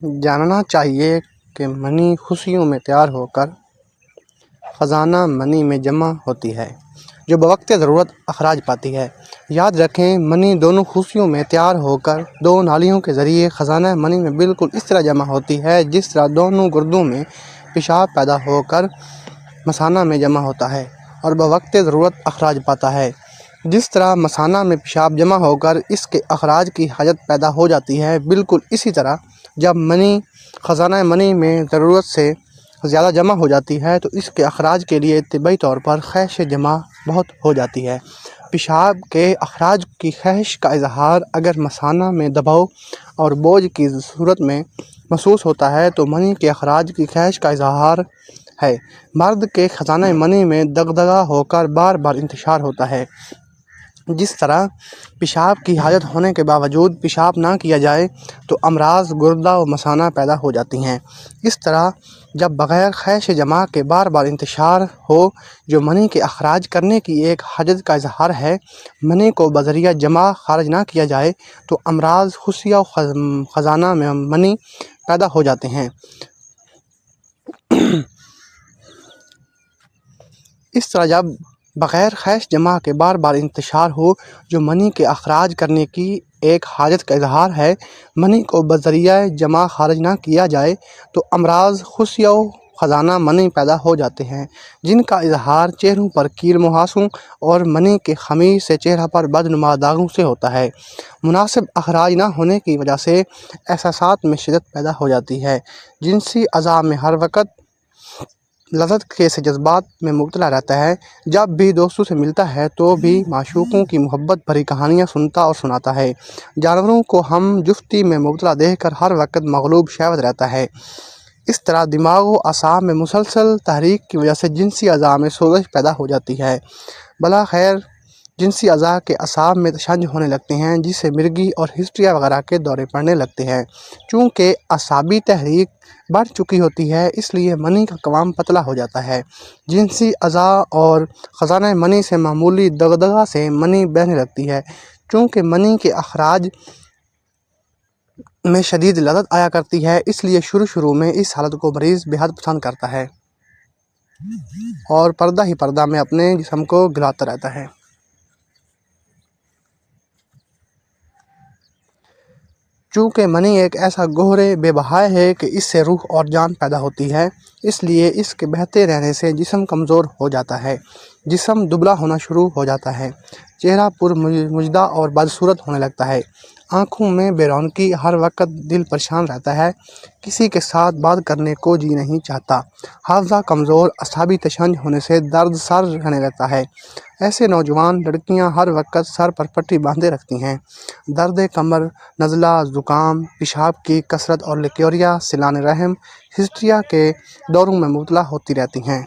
جاننا چاہیے کہ منی خوشیوں میں تیار ہو کر خزانہ منی میں جمع ہوتی ہے جو بوقت ضرورت اخراج پاتی ہے۔ یاد رکھیں، منی دونوں خوشیوں میں تیار ہو کر دو نالیوں کے ذریعے خزانہ منی میں بالکل اس طرح جمع ہوتی ہے جس طرح دونوں گردوں میں پیشاب پیدا ہو کر مثانہ میں جمع ہوتا ہے اور بوقت ضرورت اخراج پاتا ہے۔ جس طرح مثانہ میں پیشاب جمع ہو کر اس کے اخراج کی حاجت پیدا ہو جاتی ہے، بالکل اسی طرح جب منی خزانہ منی میں ضرورت سے زیادہ جمع ہو جاتی ہے تو اس کے اخراج کے لیے طبی طور پر خواہش جمع بہت ہو جاتی ہے۔ پیشاب کے اخراج کی خواہش کا اظہار اگر مثانہ میں دباؤ اور بوجھ کی صورت میں محسوس ہوتا ہے تو منی کے اخراج کی خواہش کا اظہار ہے۔ مرد کے خزانہ منی میں دغدغہ ہو کر بار بار انتشار ہوتا ہے۔ جس طرح پیشاب کی حاجت ہونے کے باوجود پیشاب نہ کیا جائے تو امراض گردہ و مثانہ پیدا ہو جاتی ہیں۔ اس طرح جب بغیر خواہش جمع کے بار بار انتشار ہو جو منی کے اخراج کرنے کی ایک حاجت کا اظہار ہے، منی کو بذریعہ جمع خارج نہ کیا جائے تو امراض خصیہ و خزانہ میں منی پیدا ہو جاتے ہیں۔ اس طرح جب بغیر خواہش جمع کے بار بار انتشار ہو جو منی کے اخراج کرنے کی ایک حاجت کا اظہار ہے، منی کو بذریعہ جمع خارج نہ کیا جائے تو امراض خصیہ و خزانہ منی پیدا ہو جاتے ہیں جن کا اظہار چہروں پر کیل مہاسوں اور منی کے خمیر سے چہرہ پر بدنما داغوں سے ہوتا ہے۔ مناسب اخراج نہ ہونے کی وجہ سے احساسات میں شدت پیدا ہو جاتی ہے۔ جنسی اعضاء میں ہر وقت لذت کے سے جذبات میں مبتلا رہتا ہے۔ جب بھی دوستوں سے ملتا ہے تو بھی معشوقوں کی محبت بھری کہانیاں سنتا اور سناتا ہے۔ جانوروں کو ہم جفتی میں مبتلا دیکھ کر ہر وقت مغلوب شیوت رہتا ہے۔ اس طرح دماغ و اعصاب میں مسلسل تحریک کی وجہ سے جنسی اعضاء میں سوزش پیدا ہو جاتی ہے۔ بلاخیر جنسی اعضاء کے اعصاب میں تشنج ہونے لگتے ہیں جس سے مرگی اور ہسٹریا وغیرہ کے دورے پڑنے لگتے ہیں۔ چونکہ اعصابی تحریک بڑھ چکی ہوتی ہے اس لیے منی کا قوام پتلا ہو جاتا ہے۔ جنسی اعضاء اور خزانہ منی سے معمولی دغدغہ سے منی بہنے لگتی ہے۔ چونکہ منی کے اخراج میں شدید لذت آیا کرتی ہے اس لیے شروع میں اس حالت کو مریض بے حد پسند کرتا ہے اور پردہ ہی پردہ میں اپنے جسم کو گلاتا رہتا ہے۔ چونکہ منی ایک ایسا گوہر بے بہا ہے کہ اس سے روح اور جان پیدا ہوتی ہے، اس لیے اس کے بہتے رہنے سے جسم کمزور ہو جاتا ہے، جسم دبلا ہونا شروع ہو جاتا ہے، چہرہ پر مجدہ اور بدصورت ہونے لگتا ہے، آنکھوں میں بے رونقی، ہر وقت دل پریشان رہتا ہے، کسی کے ساتھ بات کرنے کو جی نہیں چاہتا، حافظہ کمزور، اعصابی تشنج ہونے سے درد سر رہنے لگتا ہے۔ ایسے نوجوان لڑکیاں ہر وقت سر پر پٹی باندھے رکھتی ہیں، درد کمر، نزلہ، زکام، پیشاب کی کثرت اور لیکوریا، سیلان رحم، ہسٹریا کے دوروں میں مبتلا ہوتی رہتی ہیں۔